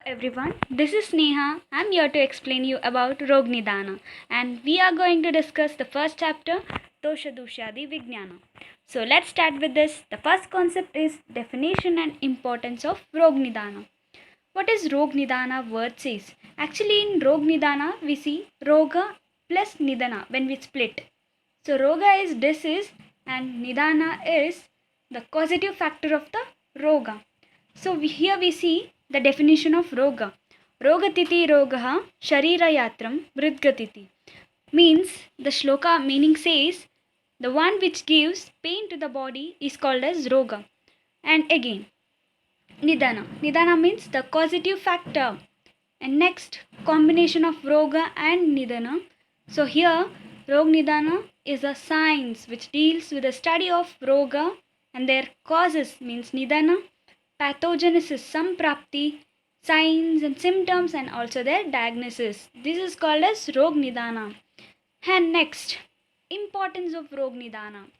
Everyone, this is Neha. I'm here to explain you about Roganidana, and we are going to discuss the first chapter, Dosha dushayadi vignana. So let's start with this. The first concept is definition and importance of Roganidana. What is Roganidana word says? Actually in Roganidana we see Roga plus nidana when we split. So Roga is disease and nidana is the causative factor of the Roga. So here we see the definition of Roga. Rogatiti rogaha sharira yatram vridgatiti. Means the shloka meaning says the one which gives pain to the body is called as Roga. And again nidana. Nidana means the causative factor. And next combination of Roga and nidana. So here Roganidana is a science which deals with the study of Roga and their causes means nidana, pathogenesis, samprapti, signs and symptoms, and also their diagnosis. This is called as Roganidana. And next, importance of Roganidana.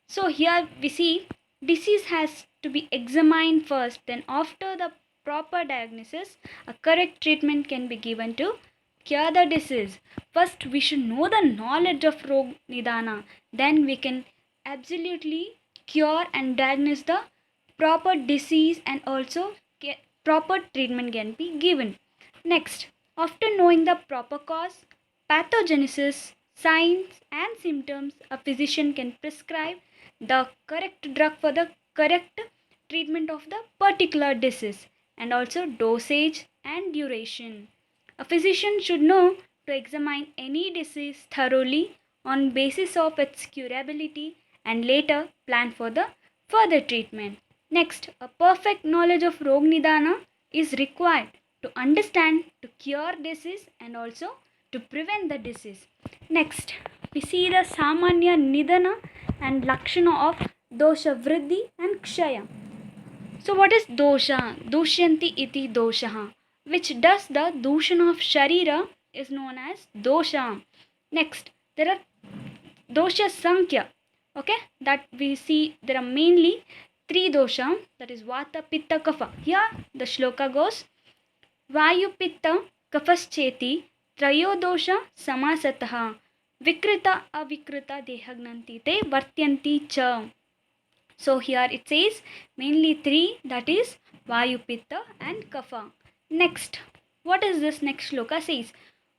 So here we see disease has to be examined first, then after the proper diagnosis, a correct treatment can be given to cure the disease. First, we should know the knowledge of Roganidana. Then we can absolutely cure and diagnose the proper disease, and also proper treatment can be given. Next, after knowing the proper cause, pathogenesis, signs and symptoms, a physician can prescribe the correct drug for the correct treatment of the particular disease, and also dosage and duration. A physician should know to examine any disease thoroughly on basis of its curability and later plan for the further treatment. Next, a perfect knowledge of Roganidana is required to understand, to cure disease and also to prevent the disease. Next, we see the samanya, nidana and lakshana of dosha, vriddi and kshaya. So what is dosha? Dushyanti iti dosha, which does the dushan of sharira is known as dosha. Next, there are dosha sankhya. Okay, that we see there are mainly three dosha, that is vata, pitta, kapha. Here the shloka goes vayu, pitta, kafascheti trayo dosha samasatah vikrita avikrita dehagnanti te vartyanti cha. So here it says mainly three, that is vayu, pitta and kapha. Next, what is this next shloka says?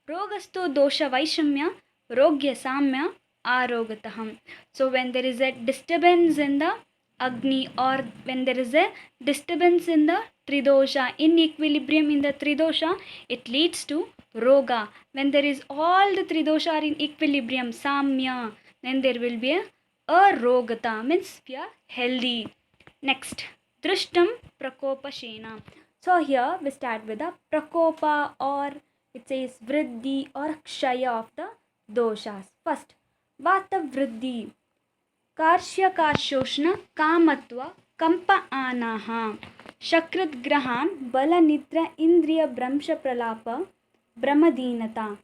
Rogastu dosha vaishamya rogya samya arogataham. So when there is a disturbance in the agni, or when there is a disturbance in the tridosha, in equilibrium in the tridosha, it leads to roga. When there is all the tridosha are in equilibrium, samya, then there will be a arogata, means we are healthy. Next, drishtam prakopashena. So here we start with the prakopa, or it says vriddi or kshaya of the doshas. First, vata vriddi. कार्श्य कार्शोष्ण कामत्व कंप आनाह शकृत ग्रहान बल निद्र इंद्रिय भ्रंश प्रलाप brahmadinata.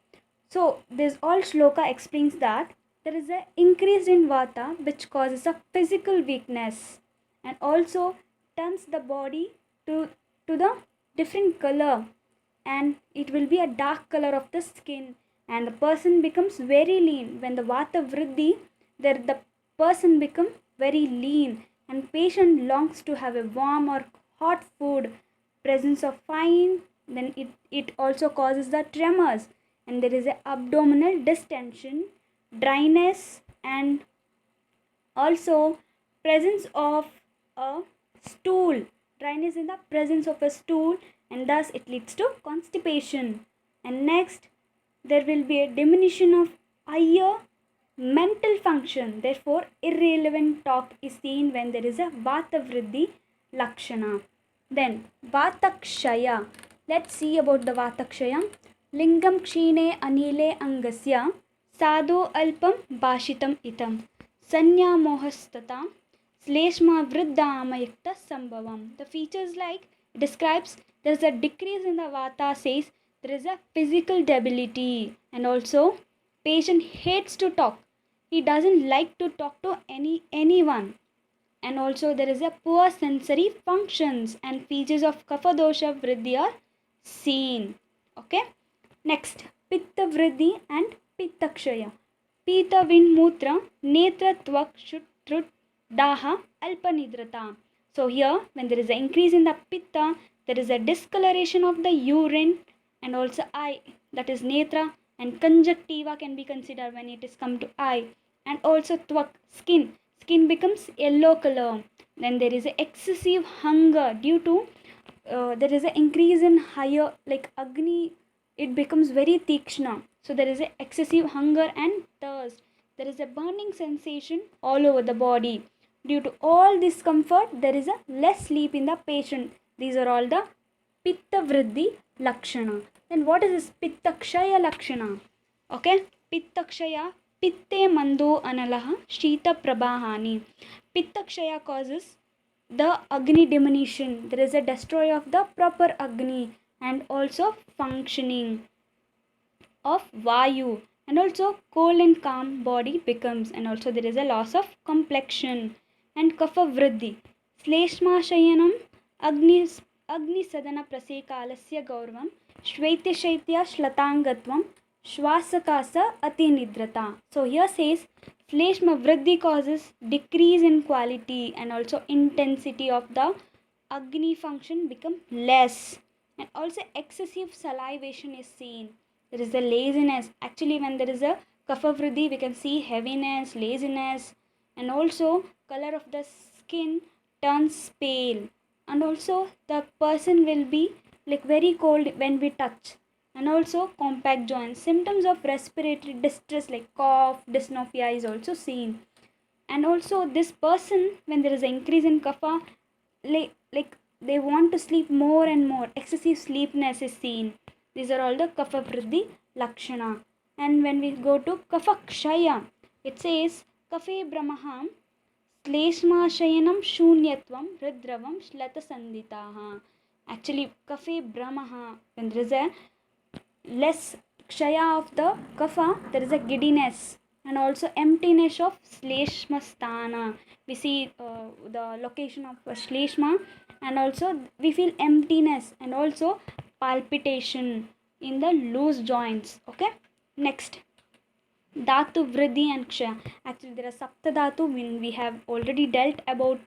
So this all shloka explains that there is an increase in vata which causes a physical weakness and also turns the body to the different color, and it will be a dark color of the skin, and the person becomes very lean. When the vata vriddi, there the person become very lean, and patient longs to have a warm or hot food, presence of fine, then it also causes the tremors, and there is a abdominal distension, dryness, and also presence of a stool, dryness in the presence of a stool, and thus it leads to constipation. And next, there will be a diminution of higher mental function. Therefore irrelevant talk is seen when there is a vata vriddi lakshana. Then vata kshaya. Let's see about the vata kshaya. Lingam kshine anile angasya sado alpam bhashitam itam sanya mohastata sleshma vriddhamayakta sambhavam. The features like it describes there is a decrease in the vata, says there is a physical debility, and also patient hates to talk. He doesn't like to talk to anyone, and also there is a poor sensory functions, and features of kapha dosha vriddi are seen. Okay. Next, pitta vriddi and pitta kshaya. Pita vind mutra, netra tvak shutrut daha alpanidrata. So here, when there is an increase in the pitta, there is a discoloration of the urine and also eye, that is netra, and conjunctiva can be considered when it is come to eye, and also tvak, skin becomes yellow color. Then there is a excessive hunger due to there is an increase in higher like agni, it becomes very tikshna, so there is a excessive hunger and thirst, there is a burning sensation all over the body. Due to all discomfort, there is a less sleep in the patient. These are all the pitta vriddi lakshana. Then what is this pitta kshaya lakshana? Okay, pitta kshaya, pitte mando analah shita prabhahani. Pitta kshaya causes the agni diminution, there is a destroy of the proper agni and also functioning of vayu, and also cold and calm body becomes, and also there is a loss of complexion. And kapha vriddi, श्लेष्मा शयनम अग्नि अग्निसदन प्रसेकालस्य गौरवं श्वैत्यशैत्य श्लतांगत्वं श्वासकास अतिनिद्रता. So here says Shleshma Vriddhi causes decrease in quality and also intensity of the Agni function become less, and also excessive salivation is seen. There is a laziness. Actually, when there is a Kapha Vriddhi, we can see heaviness, laziness, and also color of the skin turns pale, and also the person will be like very cold when we touch, and also compact joints. Symptoms of respiratory distress like cough, dyspnea is also seen. And also this person, when there is an increase in kapha, like they want to sleep more and more, excessive sleepiness is seen. These are all the kapha vriddi lakshana. And when we go to kapha kshaya, it says kafe brahmaham श्लेष्माशयनं शून्यत्वं हृद्रवं श्लतसन्धिताः. Actually, kafe brahmaha, when there is a less kshaya of the kapha, there is a giddiness and also emptiness of shleshmasthana. We see the location of shleshma, and also we feel emptiness and also palpitation in the loose joints. Okay, next, dhatu, vriddi and kshaya. Actually, there are sapta dhatu. We have already dealt about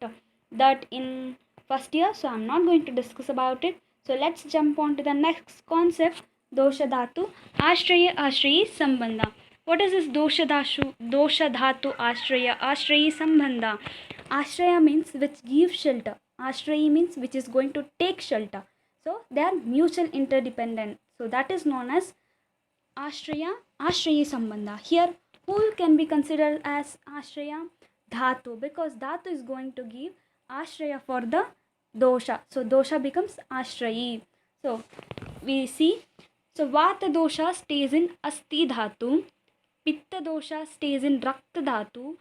that in first year, so I'm not going to discuss about it. So let's jump on to the next concept, dosha dhatu, ashraye ashraye sambandha. What is this dosha dhatu ashraye sambandha? Ashraya means which gives shelter. Ashraye means which is going to take shelter. So they are mutual interdependent. So that is known as Ashraye Sambandha. Here, who can be considered as Ashraya? Dhatu, because Dhatu is going to give Ashraya for the dosha. So dosha becomes Ashrayi. So we see, so Vata dosha stays in Asti Dhatu, Pitta dosha stays in Rakta Dhatu,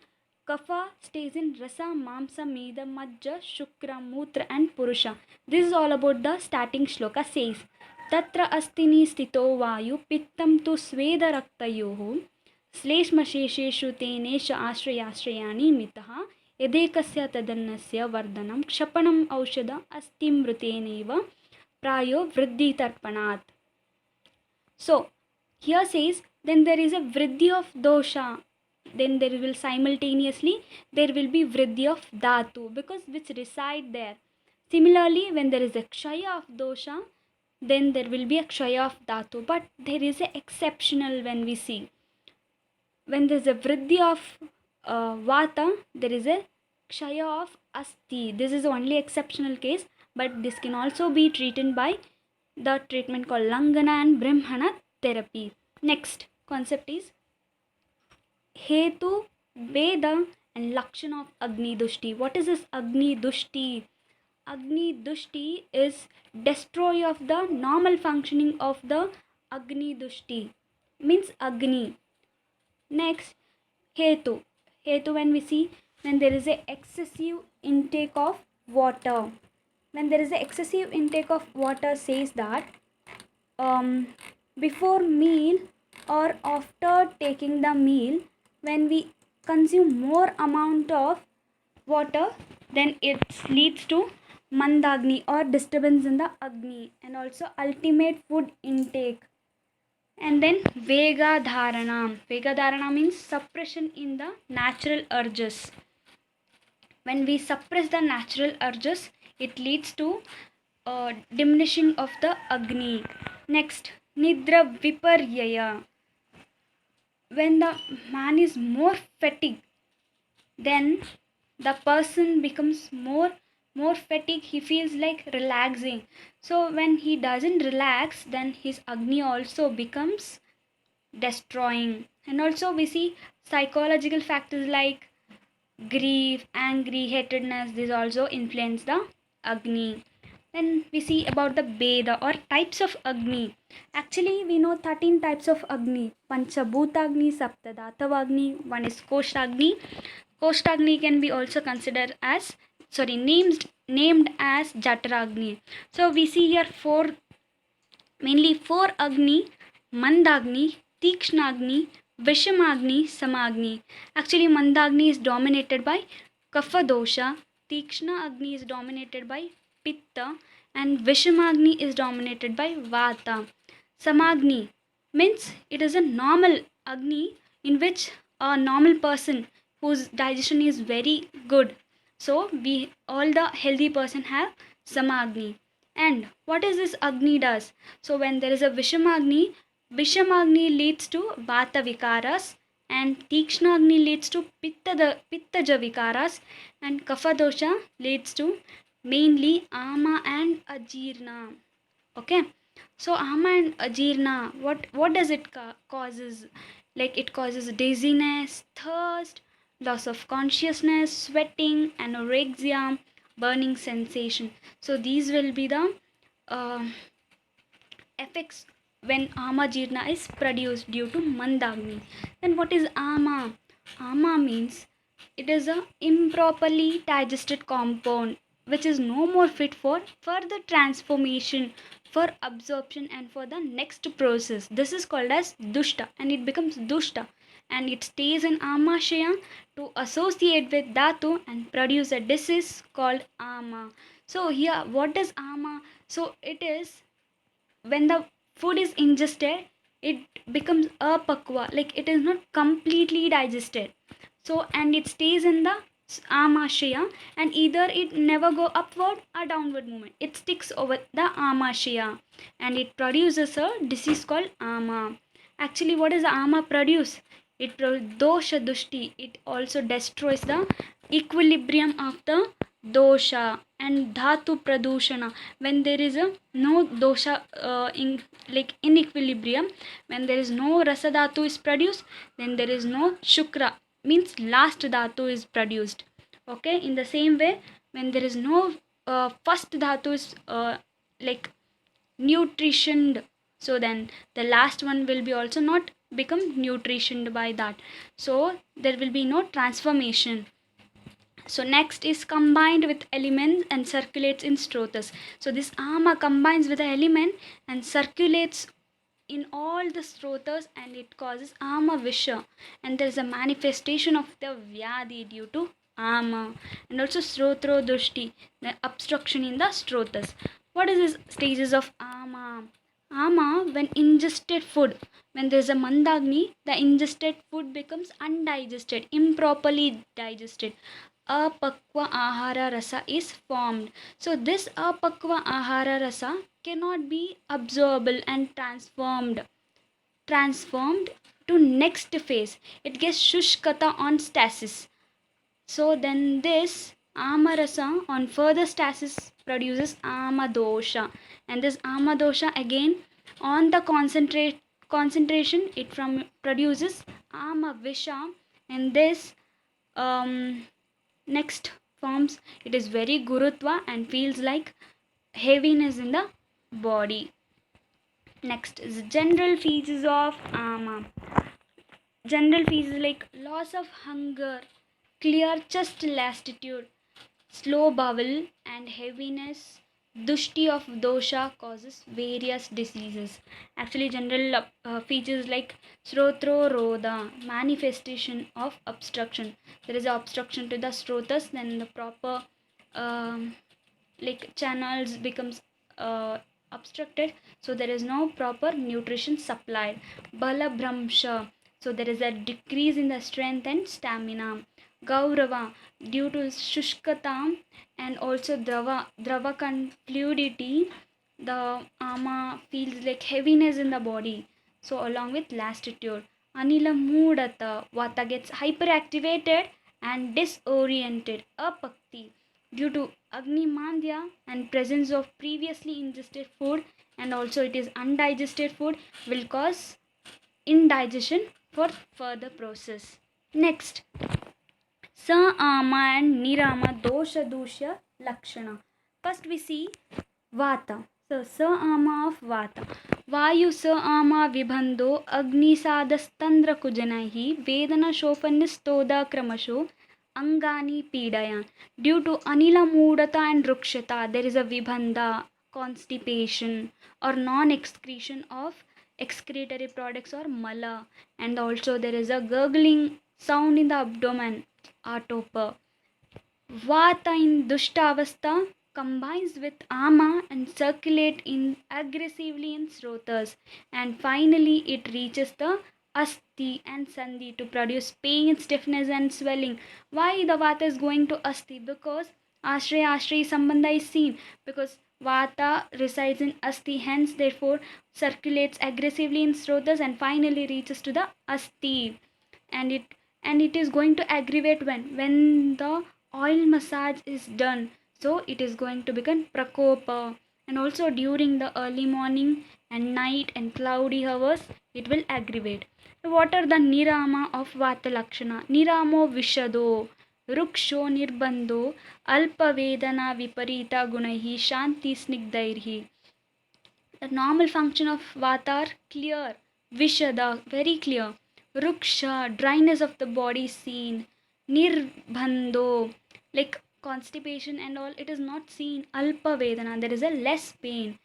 Kapha stays in Rasa, Mamsa, Meda, Majja, Shukra, Mutra and Purusha. This is all about the starting shloka says. तत्र अस्तिनि स्थितो वायु पित्तं तु स्वेदरक्तयोः श्लेष्मशेषेषु तेनेश आश्रयाश्रयाणि मितः यदेकस्य तदन्नस्य वर्धनं क्षपणम् औषध अस्तिमृतेनैव प्रायो वृद्धितर्पणात्. So here says, then there is a vriddi of dosha, then there will simultaneously there will be vriddi of dhatu, because which reside there. Similarly, when there is a kshaya of dosha, then there will be a kshaya of dhatu, but there is a exceptional when we see. When there is a vriddi of vata, there is a kshaya of asti. This is the only exceptional case, but this can also be treated by the treatment called langana and brahmana therapy. Next concept is hetu, veda and lakshana of agni dushti. What is this agni dushti? Agni dushti is destroy of the normal functioning of the agni dushti, means agni. Next, hetu. Hetu, when we see, when there is a excessive intake of water. When there is a excessive intake of water, says that before meal or after taking the meal, when we consume more amount of water, then it leads to mandagni or disturbance in the agni, and also ultimate food intake. And then vega dharana. Vega dharana means suppression in the natural urges. When we suppress the natural urges, it leads to diminishing of the agni. Next, nidra viparyaya. When the man is more fatigued, then the person becomes more fatigued. He feels like relaxing. So when he doesn't relax, then his agni also becomes destroying. And also we see psychological factors like grief, angry, hatredness. These also influence the agni. Then we see about the Veda or types of Agni. Actually, we know 13 types of Agni. Panchabhutagni, Saptadatavagni, one is Koshtagni. Koshtagni can be also considered as, named as Jataragni. So we see here mainly four Agni: Mandagni, Tikshnagni, Vishamagni, Samagni. Actually, Mandagni is dominated by Kapha dosha, Tikshna Agni is dominated by Pitta, and Vishamagni is dominated by Vata. Samagni means it is a normal Agni in which a normal person whose digestion is very good. So we all the healthy person have Samagni. And what is this Agni does? So when there is a Vishamagni, Vishamagni leads to Vata Vikaras, and Tikshnagni leads to Pittaja Vikaras, and Kapha dosha leads to mainly Ama and Ajirna. Okay, so Ama and Ajirna, what does it causes? Like it causes dizziness, thirst, loss of consciousness, sweating, anorexia, burning sensation. So these will be the uh, effects when ama jirna is produced due to mandagni. Then what is ama? Ama means it is a improperly digested compound which is no more fit for further transformation, for absorption and for the next process. This is called as dushta, and it becomes dushta, and it stays in amashaya to associate with dhatu and produce a disease called ama. So here what is ama? So it is when the food is ingested, it becomes apakwa, like it is not completely digested. So and it stays in the amashaya, and either it never go upward or downward movement, it sticks over the amashaya, and it produces a disease called ama. Actually, what does ama produce? It produces dosha dushti. It also destroys the equilibrium of the dosha and dhatu pradushana. When there is a no dosha in like in equilibrium, when there is no rasa dhatu is produced, then there is no shukra, means last dhatu is produced. Okay, in the same way, when there is no first dhatu is like nutritioned, so then the last one will be also not become nutritioned by that, so there will be no transformation. So next is combined with elements and circulates in strotas. So this ama combines with the element and circulates in all the strotas, and it causes ama visha, and there is a manifestation of the vyadi due to ama. And also srotro dushti, the obstruction in the strotas. What is this stages of ama? Ama, when ingested food, when there is a mandagni, the ingested food becomes undigested, improperly digested. Apakwa ahara rasa is formed. So this apakwa ahara rasa cannot be absorbable and transformed to next phase. It gets shushkata on stasis. So then this amarasa on further stasis produces amadosha, and this amadosha again on the concentration it from produces amavisha, and this um, next forms, it is very gurutva and feels like heaviness in the body. Next is general features of ama. General features like loss of hunger, clear chest lassitude, slow bowel and heaviness. Dushti of dosha causes various diseases. Actually, general features like srotro roda, manifestation of obstruction. There is an obstruction to the strotas, then the proper um, like channels becomes obstructed, so there is no proper nutrition supplied. Bala Brahmsha, so there is a decrease in the strength and stamina. Gaurava, due to Shushkata and also Drava fluidity, the ama feels like heaviness in the body. So along with lassitude. Anila Mudata, Vata gets hyperactivated and disoriented. Apakti, due to agni mandya and presence of previously ingested food, and also it is undigested food, will cause indigestion for further process. Next, sa ama and nirama dosha dusha lakshana. First we see vata. So sa ama of vata. Vayu sa ama vibhando agni sadastandra kujanaihi vedana shopanistoda kramasho angani pidaya. Due to anila mudata and rukshata, there is a vibhanda, constipation or non-excretion of excretory products or mala, and also there is a gurgling sound in the abdomen, atopa. Vata in Dushtavastha combines with Ama and circulate in aggressively in Srotas, and finally it reaches the Asti and Sandhi to produce pain, stiffness and swelling. Why the Vata is going to Asti? Because Ashrae Sambandha is seen, because Vata resides in Asti, hence therefore circulates aggressively in Srotas and finally reaches to the Asti, and it is going to aggravate when the oil massage is done, so it is going to become prakopa, and also during the early morning and night and cloudy hours it will aggravate. So what are the nirama of vata lakshana? Niramo vishado ruksho nirbandho alpavedana viparita gunaihi shanti snigdairhi. The normal function of vata are clear, vishada, very clear, ruksha, dryness of the body seen, nirbandho, like constipation and all, it is not seen, alpa vedana, there is a less pain.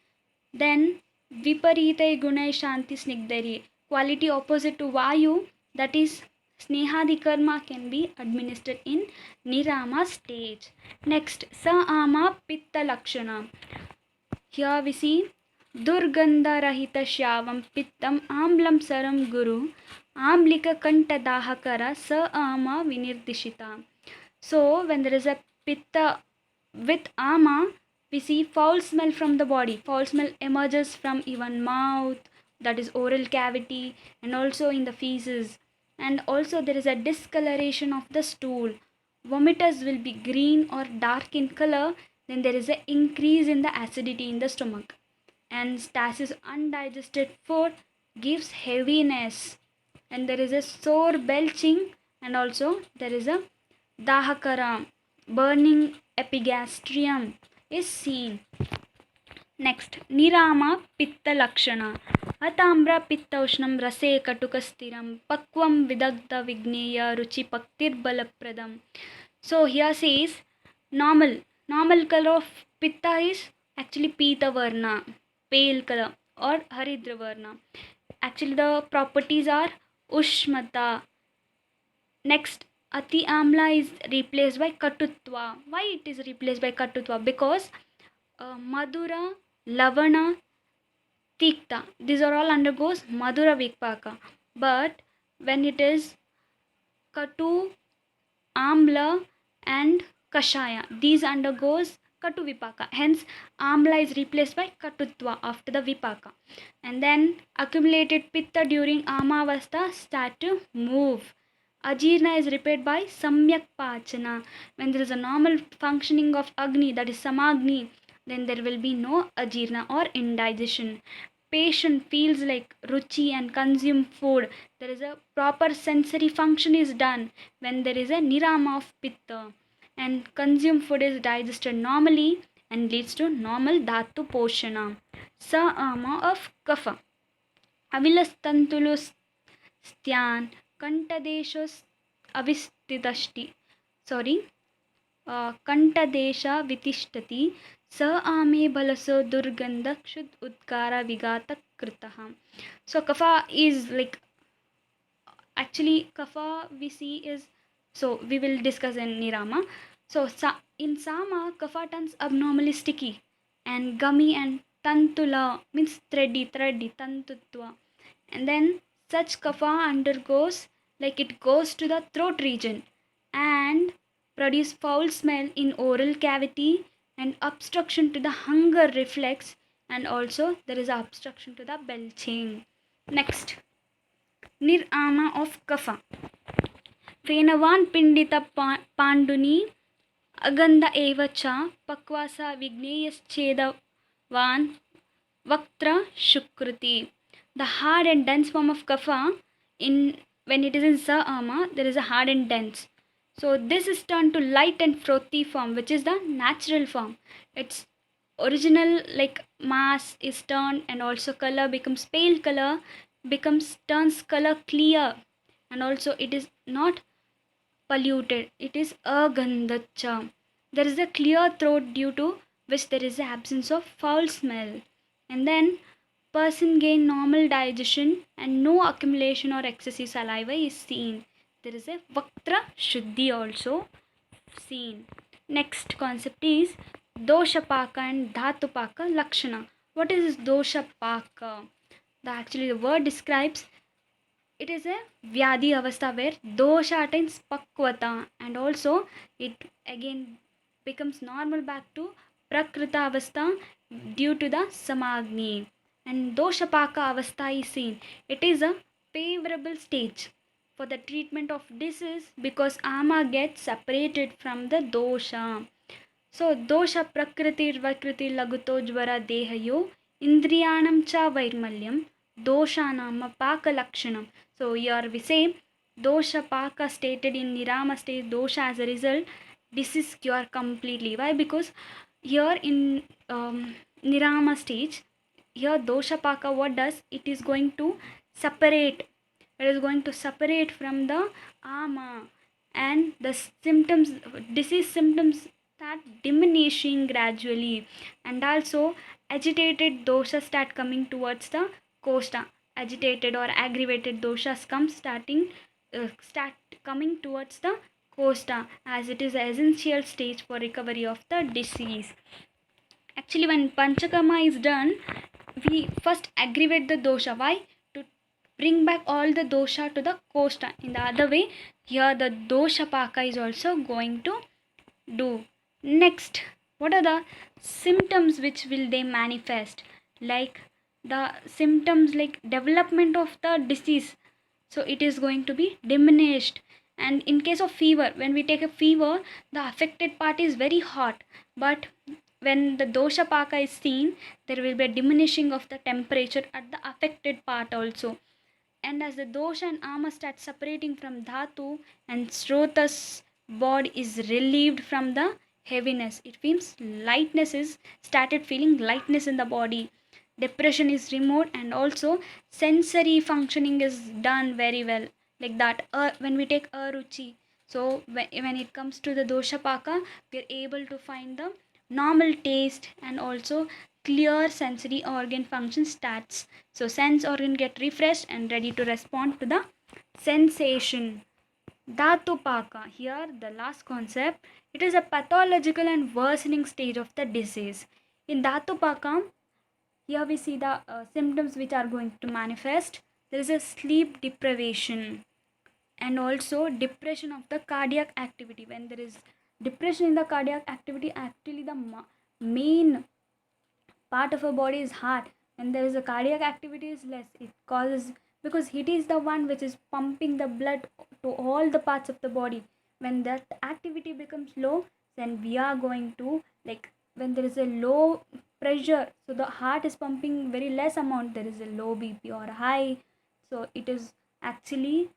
Then viparita gunai shanti snigdari, quality opposite to vayu, that is snehadi karma, can be administered in nirama stage. Next, sa ama pitta lakshana. Here we see Durgandharahita Shyavam Pittam Amblam Saram Guru Amlika Kanta Dahakara Sa Ama Vinirdishita. So when there is a pitta with ama, we see foul smell from the body. Foul smell emerges from even mouth, that is oral cavity, and also in the feces. And also there is a discoloration of the stool. Vomiters will be green or dark in color. Then there is an increase in the acidity in the stomach. And stasis undigested food gives heaviness. And there is a sore belching, and also there is a dahakara, burning epigastrium is seen. Next, nirama pitta lakshana. Atambra pitta ushnam rase katukasstiram pakvam vidagda vigneya ruchi paktir balapradam. So here says normal color of pitta is actually pita varna, pale color, or haridra varna. Actually the properties are ushmata. Next, ati amla is replaced by katutva. Why it is replaced by katutva? Because madura, lavana, tikta, these are all undergoes madura vikpaka. But when it is katu, amla and kshaya, these undergoes katu vipaka. Hence amla is replaced by katutva after the vipaka. And then accumulated pitta during amavastha start to move. Ajirna is repaired by samyak pachana. When there is a normal functioning of agni, that is samagni, then there will be no ajirna or indigestion. Patient feels like ruchi and consume food. There is a proper sensory function is done when there is a nirama of pitta, and consumed food is digested normally and leads to normal dhatu poshana. Sa ama of kapha. Avilastantulus styan kantadeshos avistitashti. Sorry. Kantadesha vitishtati sa ame balaso durgandha kshud udkara vigata kritaha. So kapha is like, actually kapha we see is, so we will discuss in nirama. So in Sama, Kapha turns abnormally sticky and gummy and tantula means thready, tantutva. And then such Kapha undergoes like it goes to the throat region and produce foul smell in oral cavity and obstruction to the hunger reflex, and also there is a obstruction to the belching. Next, nirama of Kapha. फेनवान् पिण्डितपाण्डुनी अगन्ध एव च पक्वासा विघ्नेयश्चेदवान् vaktra shukruti. The hard and dense form of kapha, in when it is in sa-ama, there is a hard and dense. So this is turned to light and frothy form, which is the natural form. Its original like mass is turned, and also color becomes pale color, turns color clear, and also it is not polluted. It is agandhacha. There is a clear throat due to which there is the absence of foul smell. And then person gain normal digestion and no accumulation or excessive saliva is seen. There is a vaktra shuddhi also seen. Next concept is doshapaka and dhatupaka lakshana. What is this doshapaka? The word describes it is a vyadi avastha where dosha attains pakvata, and also it again becomes normal back to prakrita avastha due to the samagni. And doshapaka avastha is seen. It is a favorable stage for the treatment of disease because ama gets separated from the dosha. So dosha prakriti vakriti laguto jvara dehayo indriyanam cha vairmalyam dosha nama paka lakshanam. So here we say doshapaka stated in nirama stage dosha as a result disease cure completely. Why? Because here in nirama stage, here doshapaka what does, it is going to separate, from the ama, and the symptoms, disease symptoms start diminishing gradually, and also agitated doshas start coming towards the kosta. Agitated or aggravated doshas start coming towards the kosta, as it is the essential stage for recovery of the disease. Actually, when panchakama is done, we first aggravate the dosha. Why? To bring back all the dosha to the kosta. In the other way, here the doshapaka is also going to do. Next, what are the symptoms which will they manifest? Like the symptoms like development of the disease. So it is going to be diminished. And in case of fever, when we take a fever, the affected part is very hot. But when the doshapaka is seen, there will be a diminishing of the temperature at the affected part also. And as the dosha and ama start separating from dhatu, and srotas body is relieved from the heaviness, it feels lightness is started feeling lightness in the body, depression is removed, and also sensory functioning is done very well, like that when we take aruchi. So when it comes to the doshapaka, we are able to find the normal taste, and also clear sensory organ function starts. So sense organ get refreshed and ready to respond to the sensation. Dhatupaka, here the last concept, it is a pathological and worsening stage of the disease. In Dhatupaka, here we see the symptoms which are going to manifest. There is a sleep deprivation, and also depression of the cardiac activity. When there is depression in the cardiac activity, actually the main part of our body is heart, and there is a cardiac activity is less, it causes, because it is the one which is pumping the blood to all the parts of the body. When that activity becomes low, then we are going to like, when there is a low pressure, so the heart is pumping very less amount, there is a low bp or high, so it is actually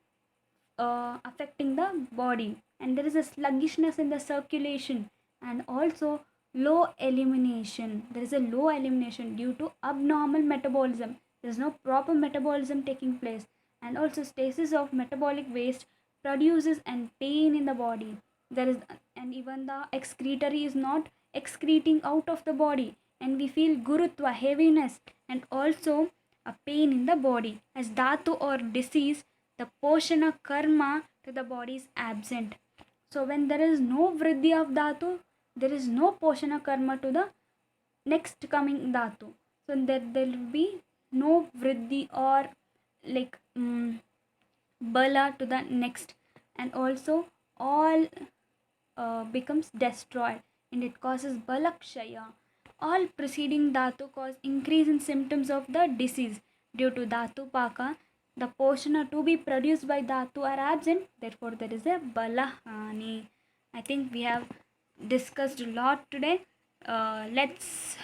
affecting the body, and there is a sluggishness in the circulation, and also low elimination. There is a low elimination due to abnormal metabolism. There is no proper metabolism taking place, and also stasis of metabolic waste produces and pain in the body. There is, and even the excretory is not excreting out of the body, and we feel gurutva, heaviness, and also a pain in the body. As dhatu or disease, the poshana karma to the body is absent. So when there is no vriddi of dhatu, there is no poshana karma to the next coming dhatu. So there will be no vriddi or like bala to the next, and also all becomes destroyed, and it causes bala kshaya. All preceding dhatu cause increase in symptoms of the disease due to dhatupaka. The portion to be produced by dhatu are absent, therefore there is a bala hani. I think we have discussed a lot today. Let's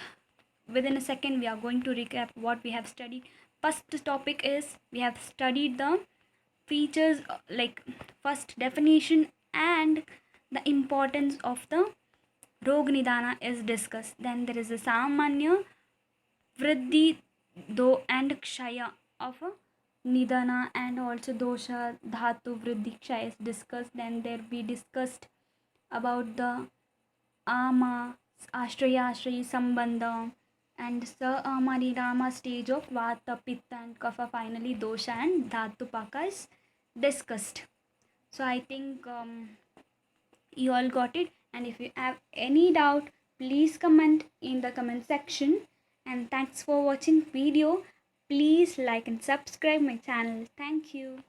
within a second we are going to recap what we have studied. First topic is we have studied the features, like first definition and the importance of the Roganidana is discussed. Then there is a samanya, vriddi, do and kshaya of a nidana, and also dosha, dhatu, vriddi, kshaya is discussed. Then there we discussed about the ama, Ashrae sambandha, and sa ama nirama stage of vata, pitta and kapha. Finally dosha and dhatupaka is discussed. So I think you all got it, and if you have any doubt, please comment in the comment section. And thanks for watching video. Please like and subscribe my channel. Thank you.